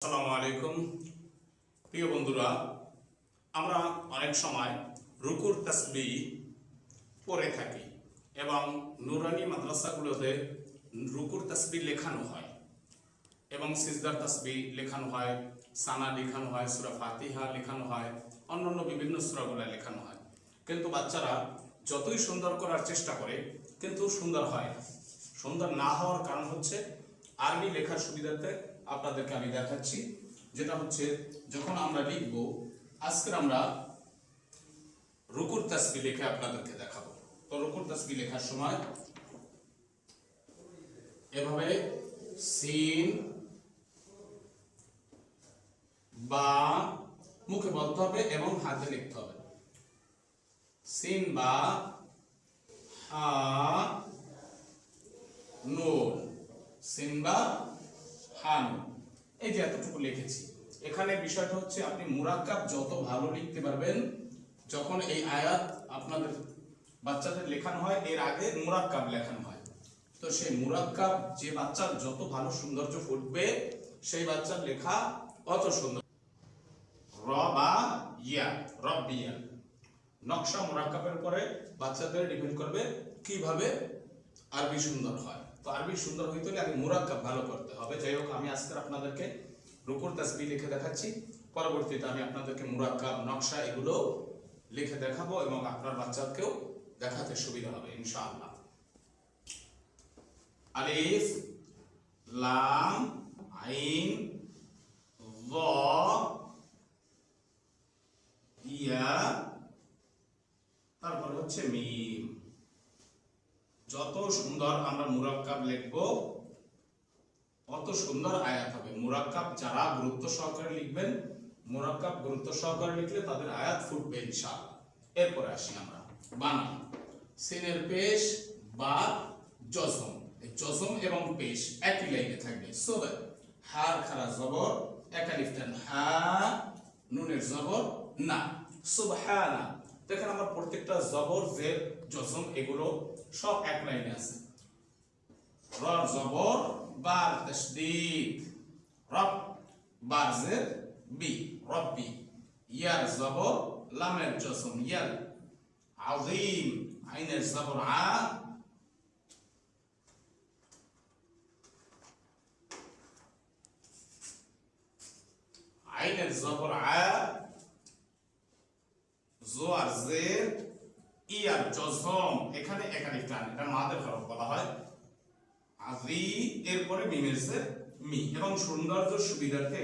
আসসালামু আলাইকুম প্রিয় বন্ধুরা, আমরা অনেক সময় রুকুর তাসবিহ পড়ে থাকি এবং নুরানি মাদ্রাসাগুলোতে রুকুর তাসবিহ লেখানো হয় এবং সিজদার তাসবিহ লেখানো হয়, সানা লেখানো হয়, সূরা ফাতিহা লেখানো হয়, অন্যান্য বিভিন্ন সূরাগুলো লেখানো হয়। কিন্তু বাচ্চারা যতই সুন্দর করার চেষ্টা করে কিন্তু সুন্দর হয় না। সুন্দর না হওয়ার কারণ হচ্ছে আরবি লেখার সুবিধাতে আপনাদেরকে আমি দেখাচ্ছি, যেটা হচ্ছে যখন আমরা লিখব, আজকে আমরা রুকুর তাসবিহ লিখে আপনাদেরকে দেখাবো। তো রুকুর তাসবিহ লেখার সময় এভাবে সিন বা মুখে বলতে হবে এবং হাতে লিখতে হবে। সিন বা হা নুন, সিন বা হা নুন, এই যে এতটুকু লিখেছি। এখানে বিষয়টা হচ্ছে আপনি মুরাক্কাব যত ভালো লিখতে পারবেন, যখন এই আয়াত আপনাদের বাচ্চাদের লেখানো হয় এর আগে মুরাক্কাব লেখানো হয়, তো সেই মুরাক্কাব যে বাচ্চার যত ভালো সৌন্দর্য ফুটবে সেই বাচ্চার লেখা অত সুন্দর। র বা ইয়া, রব্বিয়া, নকশা মুরাক্কাবের উপরে বাচ্চাদের ডিপেন্ড করবে কিভাবে আরবি সুন্দর হয়। তো আরবি সুন্দর হইতে হলে আগে মুরাক্কাব ভালো করতে হবে। যাই হোক, আমি আজকে আপনাদেরকে রুকুর তাসবিহ লিখে দেখাচ্ছি, পরবর্তীতে আমি আপনাদেরকে মুরাক্কাব, নকশা এগুলো লিখে দেখাবো এবং আপনার বাচ্চাকেও দেখাতে সুবিধা হবে ইনশাআল্লাহ। আলিফ, লাম, আইন, য, ইয়া, তারপর হচ্ছে মিম। যত সুন্দর আমরা মুরাক্কাব লিখব অত সুন্দর আয়াত হবে। মুরাক্কাব যারা গুরুত্ব সহকারে লিখবেন, মুরাক্কাব গুরুত্ব সহকারে লিখলে তাদের আয়াত ফুটবে ইনশাআল্লাহ। এরপরে আসি আমরা বানান। সিনের পেশ বা জজম, এই জজম এবং পেশ একই লাইনে থাকবে। সুবহ, হার খারা জবর, এক আলিফ টান হা, নুনের জবর না, সুবহানা। দেখেন আমার প্রত্যেকটা জবর, জের, জজম এগুলো সব এক লাইনে আছে। রর জবর, বার তাসদীদ, রব, বার জের বি, রব্বি। ইয়ার জবর, লামের জজম ইয়াল, আযীম, আইনের জবর আ, আইনের জবর আ, জোয়ার জের, ইয়ার জজম, এখানে একাধিক টান, এটা মাদের হরফ বলা হয়। আযী, এরপরে মিমের জের মি, এবং সৌন্দর্য সুবিধার্থে